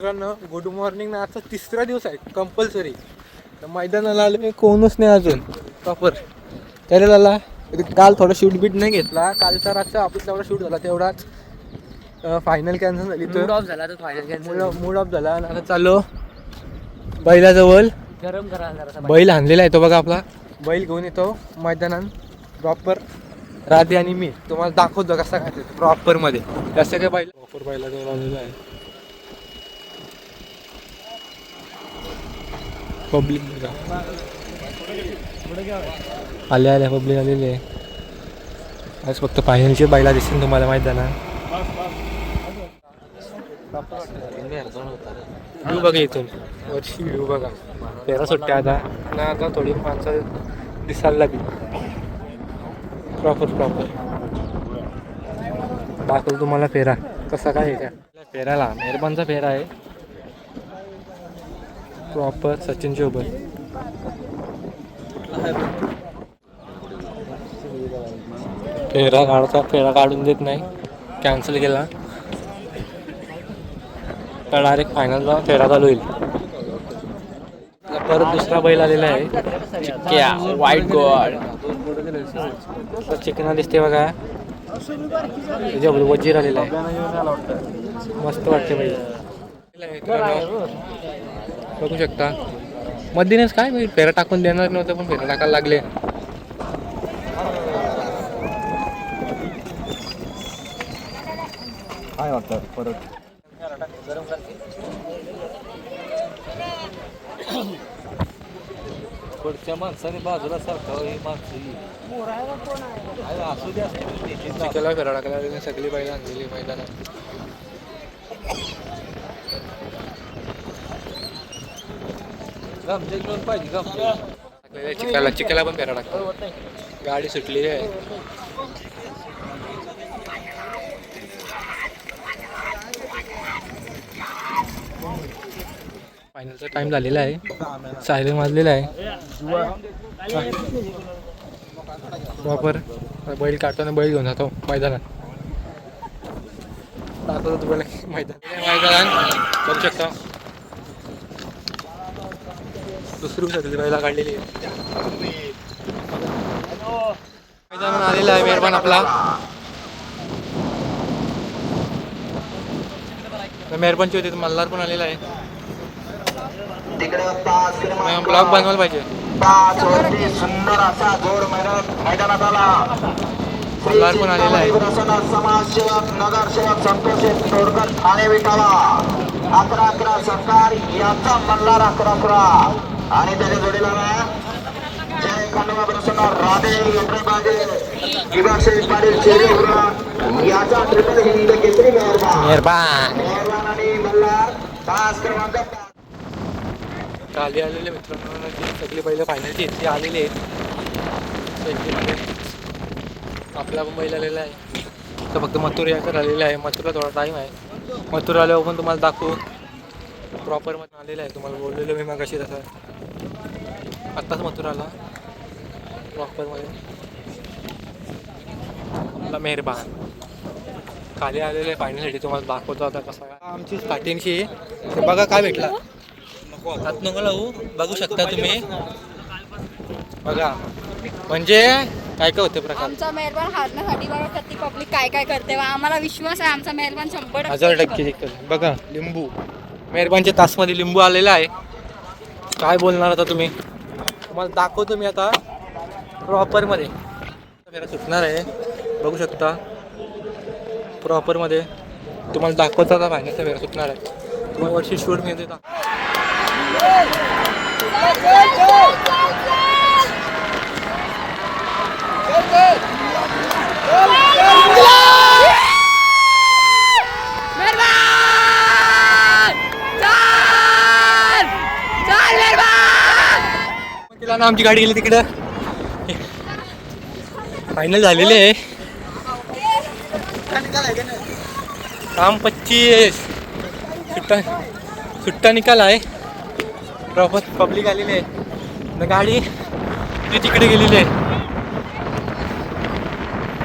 मित्रांनो good morning ना. आजचा तिसरा दिवस आहे कंपल्सरी. तर मैदानाला आले मी कोणच नाही अजून प्रॉपर. त्याला काल थोडा शूट बीट नाही घेतला. कालचा रातचा ऑफिस तेवढा शूट झाला तेवढाच. फायनल कॅन्सल झाली. मूड ऑफ झाला. तर फायनल मूड ऑफ झाला. आणि आता चाललो बैलाजवळ. गरम करा जरा. बैल आणलेला आहे तो बघा आपला. बैल घेऊन येतो मैदानात प्रॉपर. राधे आणि मी तुम्हाला दाखवतो कसा काय प्रॉपर मध्ये. कसं काय बैल प्रॉपर बैलाजवळ आलेला आहे. पब्लिक आले पब्लिक आलेली आहे. आज फक्त फायनलचे बैला दिसतील तुम्हाला माहित आहे ना. व्ह्यू बघा इथून वरची व्ह्यू बघा. फेरा सुट्ट्या आता थोडी माणसं दिसायला लागली. प्रॉपर दाखवतो तुम्हाला फेरा कसा काय आहे. त्या फेराला मेहरबानचा फेरा आहे प्रॉपर. सचिनच्या उभं फेरा काढून देत नाही. कॅन्सल केला तर डायरेक्ट फायनलला फेरा चालू होईल. परत दुसरा बैल आलेला आहे चिक्क्या व्हाईट गोल्ड. चिकना दिसते बघा. वजीर आलेला आहे. मस्त वाटते बैल. बघू शकता मधीनच काय बैल फेरा टाकून देणार नव्हतं पण फेरा टाकायला लागले. काय वाटतं परत पुढच्या माणसाने बाजूला सारखं ही माणसं असू द्या. चिकला फेरा टाकायला सगळी बैल आणलेली मैदानात. पाहिजे चिकाला पण फेरा टाकतो. गाडी सुटलेली आहे. फायनलचा टाइम झालेला आहे. सायलेंट वाजलेला आहे प्रॉपर. बैल काढताना बैल घेऊन जातो मैदानात. दाखवतो तुम्हाला मैदान करू शकता. दुसरी सगळी बैला काढलेली आहे. मैदान आलेला आहे मेहरबान आपला. मेहरबानची होती मल्हार पण आलेला आहे. ब्लॉग बनवायला पाहिजे. सुंदर असा जोर मैदानात आला. मल्हार पण आलेला आहे. समाजसेवक नगरसेवक संतोष तोडकर ठाणे विटावा 11 सरकार याचा मल्हार 11 आणि त्याच्या जोडीला जय खंडोबा प्रसन्न राधे पाहिजे. विभागशेठ पाटील चेरी याचा ट्रिपल हिंद केसरी मेहरबान आणि मल्हार तास क्रमांक खाली आलेले मित्रांनो. सगळी बैल फायनलची इथे आलेली आहेत. आपला पण बैल आलेला आहे. तर फक्त मथुर याचं आलेला आहे. मथुरला थोडा टाईम आहे. मथुर आल्यावर पण तुम्हाला दाखवू. प्रॉपर मध्ये आलेला आहे. तुम्हाला बोललेलो मी मग अशी तसं आत्ताच मथुर आला प्रॉपरमध्ये. आपला मेहरबान खाली आलेलं आहे फायनलसाठी. तुम्हाला दाखवतो आता कसं काय आमची स्टार्टिंगची. बघा काय भेटला. हात नको लावू. बघू शकता तुम्ही बघा. म्हणजे काय काय होते प्रकार. आमचा मेहरबान हारण्यासाठी बघा किती पब्लिक काय काय करते. आम्हाला विश्वास आहे आमचा मेहरबान 100% जिंकल. बघा लिंबू मेहरबानच्या तासमध्ये लिंबू आलेला आहे. काय बोलणार आता तुम्ही. तुम्हाला दाखवतो मी आता प्रॉपरमध्ये. फेरा सुटणार आहे बघू शकता. प्रॉपरमध्ये तुम्हाला दाखवता आता फायनलचा फेरा सुटणार आहे. तुम्हाला वर्षी शूट मिळते का. ना आमची गाडी गेली तिकडं. फायनल झालेले आहे. काम 25 सुट्टा निकाल आहे. प्रॉपर पब्लिक आलेली आहे. गाडी ती तिकडे गेलेली आहे.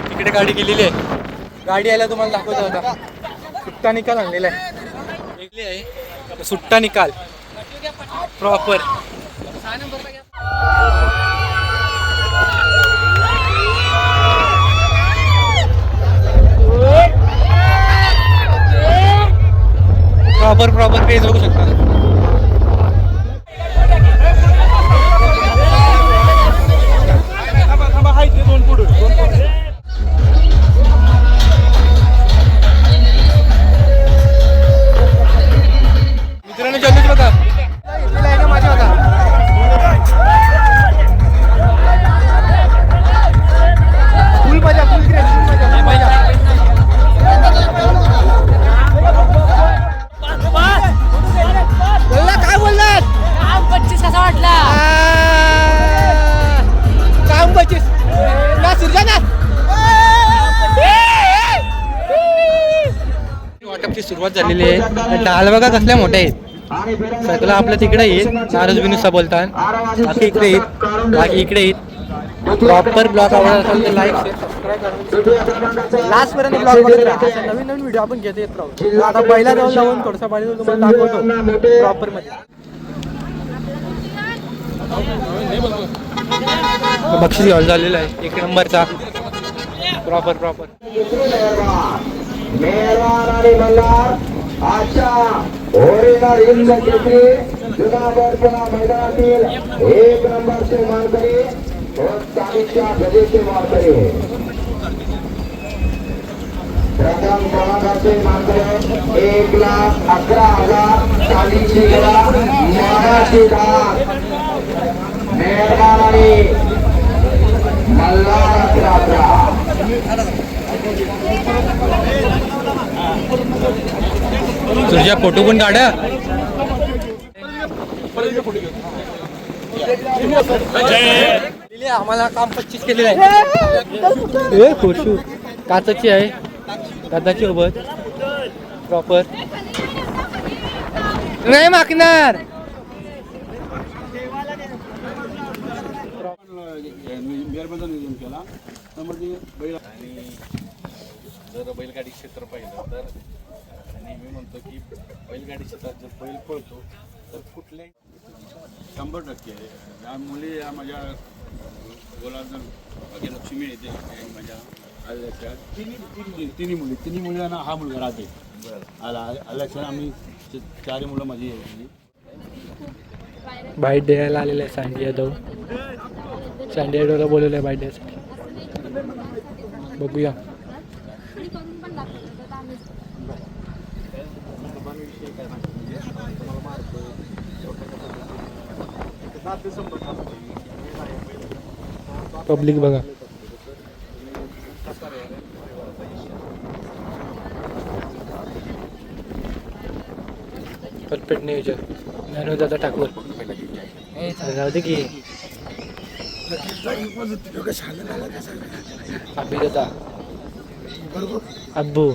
तिकडे गाडी गेलेली आहे. गाडी आल्या तुम्हाला दाखवतो होता. सुट्टा निकाल आणलेला आहे. वेगळी आहे. सुट्टा निकाल प्रॉपर. प्रॉपर पेज बघू शकता. मित्रांनो जल्लोष बघा माझ्या होता. फुल मजा फुल क्रेज फुल मजा. काय बोललात? काम 25 कसा वाटला? काम 25 ना सुरजा ना. वाटपची सुरुवात झालेली आहे. डाल बघा कसल्या मोठ्या आहेत. सगळं आपल्या तिकडे येईल. नारज बिनुसा बोलतात. बाकी इकडे येत बाकी इकडे येत. प्रॉपर ब्लॉग आवडत असेल तर लाईक शेअर सबस्क्राईब लास्ट पर्यंत ब्लॉग बघत राहा. अशा नवीन नवीन व्हिडिओ आपण घेत येत राहू. आता पहिला जाऊन थोडासा पाणी तुम्हाला दाखवतो प्रॉपर मध्ये. बक्षीस हॉल झालेला आहे 1 नंबरचा प्रॉपर. मेहरबान आणि मल्हार आजच्या ओरिजिनल हिंद केसरी जुनागडच्या मैदानातील 1 नंबरचे मानकरी व 40च्या गजेचे मानकरी. प्रथम क्रमांकाचे मानकरी 1,11,000 40ची गळा महाराष्ट्री धार. मेहरबान आणि मल्हार रात्रा. तुझ्या फोटो पण काढा. आम्हाला काम 25 केलेलं आहे. फोटो काचाची आहे. काचाची सोबत प्रॉपर नाही मागणार. जर बैलगाडी क्षेत्र पाहिलं तर नेहमी म्हणतो की बैलगाडी क्षेत्रात जर बैल पळतो तर कुठल्याही 100% या मुली या माझ्या गोलार्धन लक्ष्मी येते माझ्या आल्याच्या तिन्ही मुलांना हा मुलगा राहते. आल्याच्या आम्ही 4 मुलं माझी आहे. बाईट द्यायला आलेलं आहे सँडी यादव. सँडी यादवला बोलवलं आहे बाईट द्यायसाठी. बघूया. पब्लिक बघा. परफेक्ट नियोजन ज्ञानोदादा ठाकूर. जाऊ दे की अभि दादा अब्बू.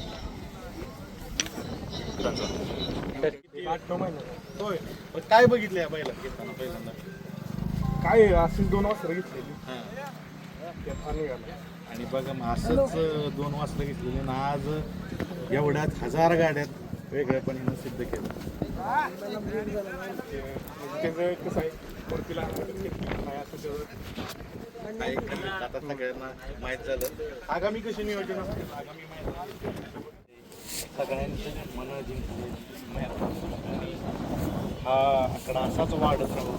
काय बघितलं या बैला घेताना पहिल्यांदा? काय अशीच 2 वाजता घेतलेली आणि बघा मग असंच 2 वाजता घेतलेली ना आज एवढ्यात 1000 गाड्यात वेगळेपणे सिद्ध केलं. त्याचं कसं आहे मूर्तीला असं काय आता सगळ्यांना माहीत झालं. आगामी कशी नियोजन असतील आगामी सगळ्यांचे मन जिंकले आणि हा आकडा असाच वाढत राहू,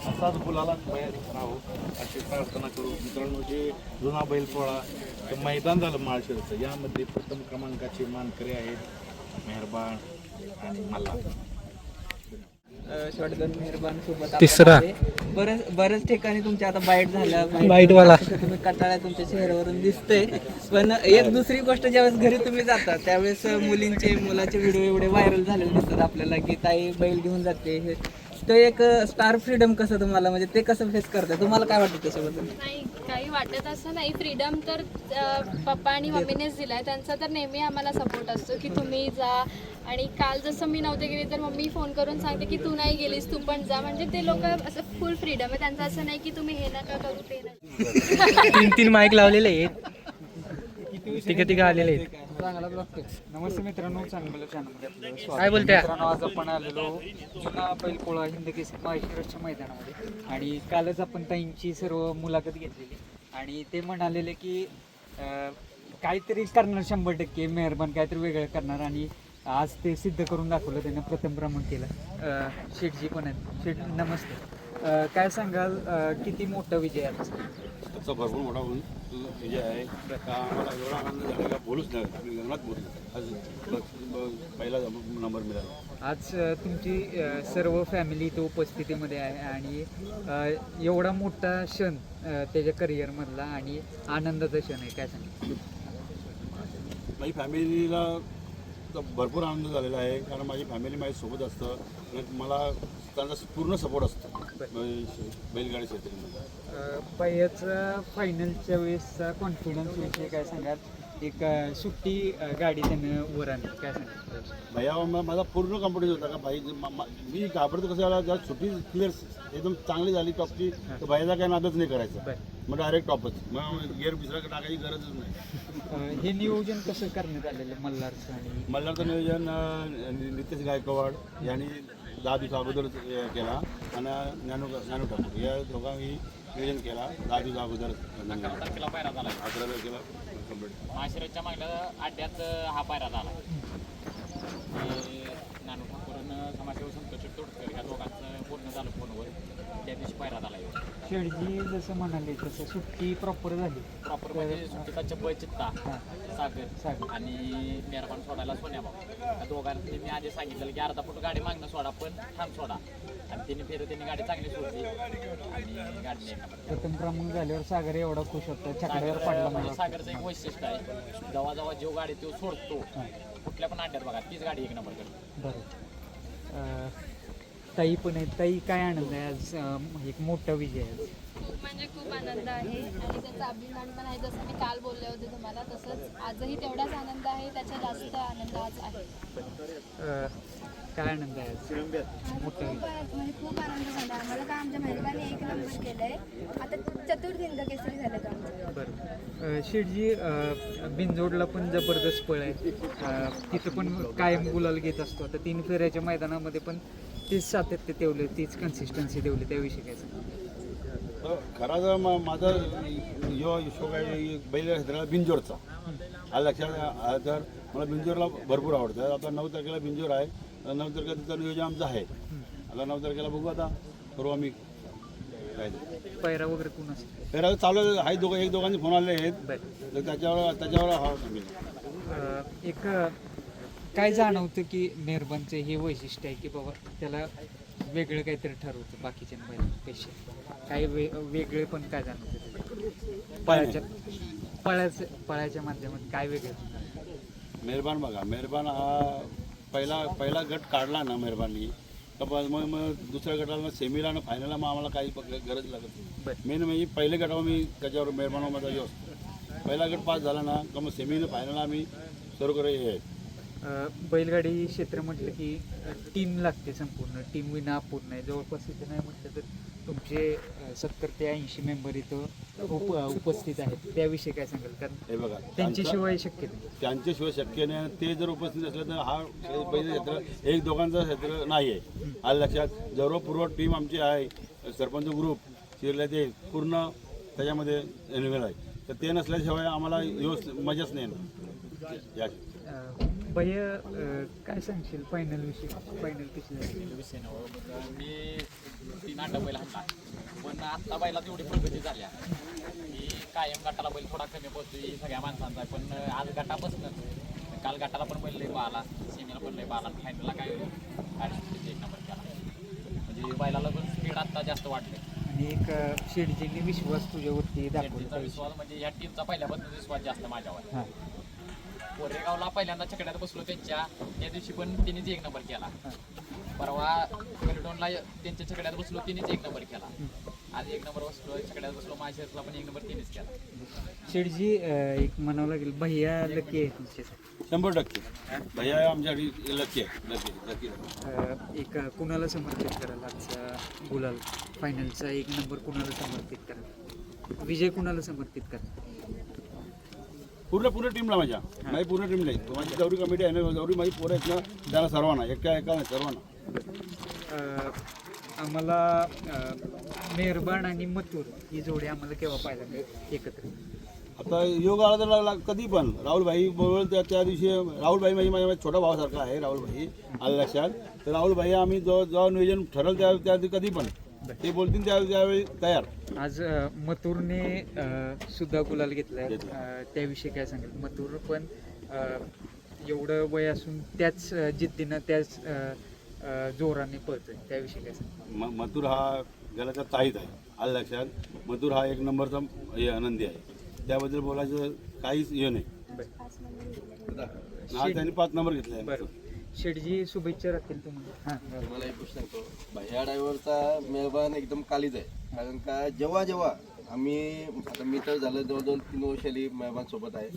असाच गुलाला राहू अशी प्रार्थना करू. मित्रांनो, जे जुना बैलपोळा मैदान झालं माळशिरसचं, यामध्ये प्रथम क्रमांकाचे मानकरी आहेत मेहरबान आणि मल्हार. शॉटगन मेहरबान सोबत तिसरा. बऱ्याच ठिकाणी तुमच्या आता बाईट झाल्या, बाईटवाला. तुम्ही कटाळा तुमच्या चेहऱ्यावरून दिसतंय. पण एक दुसरी गोष्ट, ज्यावेळेस घरी तुम्ही जाता त्यावेळेस मुलाचे व्हिडिओ एवढे व्हायरल झालेले दिसतात आपल्याला की ताई बैल घेऊन जाते. हे तो एक स्टार फ्रीडम कसं तुम्हाला, म्हणजे ते कसं फेस करताय, तुम्हाला काय वाटतं त्याच्याबद्दल? नाही, काही वाटत असं नाही. फ्रीडम तर पप्पा आणि मम्मीनेच दिलाय. त्यांचा तर नेहमी आम्हाला सपोर्ट असतो की तुम्ही जा. आणि काल जसं मी नव्हते गेली तर मम्मी फोन करून सांगते की तू नाही गेलीस, तू पण जा. म्हणजे ते लोक असं फुल फ्रीडम आहे त्यांचं. असं नाही की तुम्ही हे नका करू ते नका. 3 माईक लावलेले आहेत, तिघ आलेले आहेत. चांगलाच लागतोय. नमस्ते मित्रांनो, चांगलं चॅनलमध्ये आपलं स्वागत. काय बोलताय? मित्रांनो, आज आपण आलेलो जुना बैलपोळा हिंदकेसरी माहेश्वरच्या मैदानामध्ये आणि कालच आपण ताईंची सर्व मुलाखत घेतलेली आणि ते म्हणालेले की काहीतरी करणार 100% मेहरबान काहीतरी वेगळं करणार आणि आज ते सिद्ध करून दाखवलं. त्यांनी प्रथम क्रमांक केला. शेठजी पण आहेत. शेठ नमस्ते. काय सांगाल किती मोठा विजय आहे आजचा? त्याचा भरपूर मोठा विजय आहे. का आम्हाला एवढा आनंद झाला का बोलूच नाही. आम्ही लग्नात बोललो आज पहिला नंबर मिळाला. आज तुमची सर्व फॅमिली इथे उपस्थितीमध्ये आहे आणि एवढा मोठा क्षण त्याच्या करिअरमधला आणि आनंदाचा क्षण आहे. काय सांगा? माझी फॅमिलीला तर भरपूर आनंद झालेला आहे कारण माझी फॅमिली माझ्यासोबत असतं आणि मला त्यांचा पूर्ण सपोर्ट असतो बैलगाडी क्षेत्रामध्ये. पहिल्याचा फायनलच्या वेळेसचा कॉन्फिडन्स विषयी काय सांगाल? एक सुट्टी गाडी त्यानं वर आणली. काय सांगाल? भैया माझा पूर्ण कॉन्फिडन्स होता का भाई मी घाबरतो कसं झाला जर सुट्टी क्लिअर एकदम चांगली झाली टॉपची तर भैयाचा काही नादच नाही करायचा. मग डायरेक्ट टॉपच, मग गिअर दुसरा टाकायची गरजच नाही. हे नियोजन कसं करण्यात आलेलं आहे मल्हारचं? आणि मल्हारचं नियोजन नितेश गायकवाड यांनी 10 दिवस अगोदरच केला आणि ज्ञानू ठाकूर या दोघांनी नियोजन केला 10 दिवस अगोदर. 11 पायरा झाला. 11 केला कंप्लीट. माशिरसच्या मागल्या अड्ड्यात हा पायरा झाला. नानू ठाकूरनं समाजसेवक संतोष तोडकर या दोघांचं पूर्ण झालं फोनवर. त्या दिवशी पायरा झाला. शेडजी जसं म्हणाले तसं सुट्टी प्रॉपर झाली. प्रॉपर म्हणजे सुट्टीचा चब्बल चित्ता सागर आणि मेहरबान सोडायला सोन्याभाऊ या दोघांनी मी आधी सांगितलं की अर्धा फूट गाडी मागणं सोडा पण ठाम सोडा आणि त्यांनी गाडी चांगली सोडली आणि गाडी प्रथम क्रमांक झाल्यावर सागर एवढा खुश होता, चकड्यावर पडला. म्हणजे सागरचं एक वैशिष्ट्य आहे, जेव्हा जो गाडी तो सोडतो कुठल्या पण अड्ड्यात बघा तीच गाडी एक नंबर करते. बरं. ताई पण आहे. ताई, काय आनंद आहे आज? एक मोठा विजय आहे. खूप म्हणजे खूप आनंद आहे आणि त्याचा अभिमान पण आहे. जसं मी काल बोलले होते तुम्हाला तसंच आजही तेवढाच आनंद आहे. त्याचा जास्त आनंद आज आहे. काय आनंद आहे आज? मोठा विजय. म्हणजे खूप आनंद झाला आम्हाला का आमच्या महिलांनी 1 नंबर केलंय. आता चतुर्थ हिंदकेसरी झालं का आमचं. बरं. शेठजी, बिनजोडला पण जबरदस्त पळ आहे. तिथं पण कायम गुलाल घेत असतो. आता 3 फेऱ्याच्या मैदानामध्ये पण तीच सातत्य ठेवले, तीच कन्सिस्टन्सी ठेवली. त्याविषयी काय सांगा? खरा जर माझा शोक आहे बैल क्षेत्राला बिंजोरचा. हा लक्षात तर मला बिंजोरला भरपूर आवडतं. आता 9 तारखेला बिंजोर आहे. 9 तारखेला तिथं नियोजन आमचं आहे. आता 9 तारखेला बघू. आता करू आम्ही काय पैरा वगैरे कोण असतं? फेरा चालू आहे. एक दोघांचे फोन आले आहेत तर त्याच्यावर हा आम्ही एक काय जाणवतं की मेहरबानचं हे वैशिष्ट्य आहे की बाबा त्याला वेगळं काहीतरी ठरवतं बाकीच्या बैलांपेक्षा. काय वेगळे पण काय जाणवतं पळाच्या माध्यमात काय वेगळं? मेहरबान बघा, मेहरबान हा पहिला गट काढला ना मेहरबानी तर मग दुसऱ्या गटाला सेमीला ना फायनलला मग आम्हाला काही गरज लागत नाही. मेन म्हणजे पहिले गटावर मी त्याच्यावर मेहरबान माझा हे असतो. पहिला गट पास झाला ना का मग सेमीनं फायनलला आम्ही सर्व करे हे बैलगाडी क्षेत्र म्हटलं की टीम लागते. संपूर्ण टीम विना अपूर्ण आहे. जवळपास इथे नाही म्हटलं तर तुमचे 70 ते 80 मेंबर इथं उपस्थित आहेत. त्याविषयी काय सांगाल? कारण हे बघा त्यांच्याशिवाय शक्य नाही. त्यांच्याशिवाय शक्य नाही. ते जर उपस्थित असलं तर हा पहिलं क्षेत्र एक दोघांचं क्षेत्र नाही आहे. आलं लक्षात. जवळ टीम आमची आहे. सरपंच ग्रुप शिरले ते पूर्ण त्याच्यामध्ये इन्व्हॉल्व आहे. तर ते नसल्याशिवाय आम्हाला मजाच नाही ना. भैया, काय सांगशील फायनल विषयी? फायनल कशी झाली? विषय मी 3 अड्डा बैल हाणला पण आत्ता बैलात एवढी प्रगती झाल्या की कायम गटाला बैल थोडा कमी पोहोचतोय सगळ्या माणसांचा. पण आज गटापासूनच काल गटाला पण बैल लय पाहिला, सेमीला पण लय पाहिला, फायनलला काय 1 नंबर केला. म्हणजे बैलाला पण स्पीड आत्ता जास्त वाटले. आणि एक शेडजींनी विश्वास तुझ्यावरती दाखवला. विश्वास म्हणजे या टीमचा पहिल्यापासून विश्वास जास्त माझ्यावर. हां. कोरेगावला पहिल्यांदा चकड्यात बसलो त्या दिवशी पण तिनेच 1 नंबर केला. परवा गलडोनला त्यांच्या चकड्यात बसलो तिनेच 1 नंबर केला. आज 1 नंबर बसलो चकड्यात बसलो. माशिरसला पण 1 नंबर तिनेच केला. शेडजी, एक म्हणावं लागेल भैया लकी आहे तुमच्यासाठी. 100% भैया आमच्यासाठी लकी आहे. एक कुणाला समर्पित कराल आजचा गुलाल फायनलचा 1 नंबर कुणाला समर्पित कराल? विजय कुणाला समर्पित कराल? पूर्ण टीमला माझ्या पूर्ण टीमला आहे. माझी जेवढी कमिटी आहे ना, जेवढी माझी पोरं आहेत ना, त्यांना सर्वांना एका नाही सर्वांना. आम्हाला मेहरबान आणि मथुर ही जोडी आम्हाला केव्हा पाहायला मिळेल एकत्र? आता योग आला तर कधी पण राहुलभाई बरोबर त्या दिवशी राहुलभाई माझ्या छोटा भावासारखा आहे. राहुलभाई आलं लक्षात. तर राहुलभाई आम्ही जेव्हा नियोजन ठरवलं त्या कधी पण ते बोलतील त्यावेळी तयार. आज मथुरने सुद्धा गुलाल घेतलाय, त्याविषयी काय सांगेल? मथुर पण एवढं वय असून त्याच जिद्दीनं त्याच जोराने पळतोय, त्याविषयी काय सांगेल? मथुर हा गलाचा ताईत आहे. आलं लक्षात. मथुर हा एक नंबरचा आनंदी आहे. त्याबद्दल बोलायचं काहीच हे नाही. आज त्यांनी 5 नंबर घेतला आहे. बरं, शेठजी शुभेच्छा राहतील तुम्हाला. हां, मला एक गोष्ट सांगतो, भैया ड्रायव्हरचा मेहरबान एकदम कालीच आहे. कारण का जेव्हा आम्ही आता मी तर झालं जवळजवळ 3 वर्षाली मेहरबान सोबत आहे.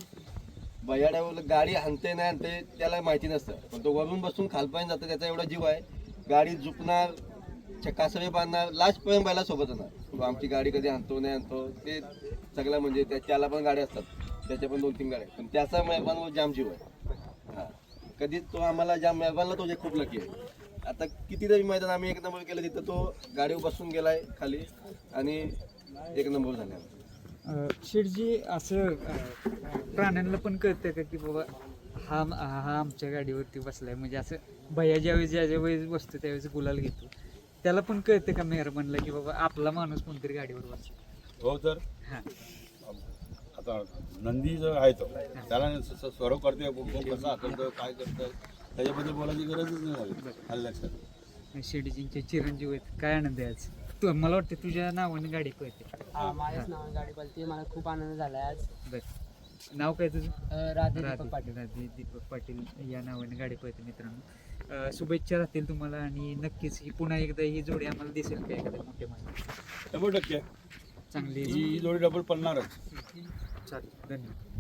भैया ड्रायव्हरला गाडी आणते नाही आणते त्याला माहिती नसतं, पण तो वरून बसून खालपर्यंत जातं, त्याचा एवढा जीव आहे. गाडी झुकणार, कासवे बांधणार, लास्टपर्यंत बैला सोबत येणार. तो आमची गाडी कधी आणतो नाही आणतो ते सगळं म्हणजे त्याला पण गाड्या असतात, त्याच्या पण 2-3 गाड्या, पण त्याचा मेहरबानवर जाम जीव आहे. हां, कधीच तो आम्हाला जाम मेहरबानला तो जे खूप लकी आहे. आता कितीतरी मैदान आम्ही 1 नंबर केलं तिथं तो गाडीवर बसून गेलाय खाली आणि 1 नंबर झाला. शेठजी असं प्राण्यांना पण कळतं का की बाबा हा आमच्या गाडीवरती बसलाय, म्हणजे असं भैया ज्यावेळेस बसतो त्यावेळेस गुलाल घेतो, त्याला पण कळतं का मेहरबानला की बाबा आपला माणूस कोणतरी गाडीवर बसतो? हो तर हां, आता नंदी जो आहे तो त्याला सर्व करते कसा हाकलतो काय करतं त्याच्याबद्दल बोलायची गरजच नाही झाली. आलं लक्षात. शेठजींचे चिरंजीव आहेत, काय आनंद आहे आज? तू मला वाटतं तुझ्या नावाने गाडी पळते. माझ्याच नावाने गाडी पळते, मला खूप आनंद झाला आहे आज. बरं, नाव काय तुझं? राधे दीपक पाटील. राधे दीपक पाटील या नावाने गाडी पळते. मित्रांनो, शुभेच्छा राहतील तुम्हाला आणि नक्कीच ही पुन्हा एकदा ही जोडी आम्हाला दिसेल का एखाद्या मोठ्या मैदानात? 100% चांगली ही जोडी डबल पडणारच. चालेल, धन्यवाद.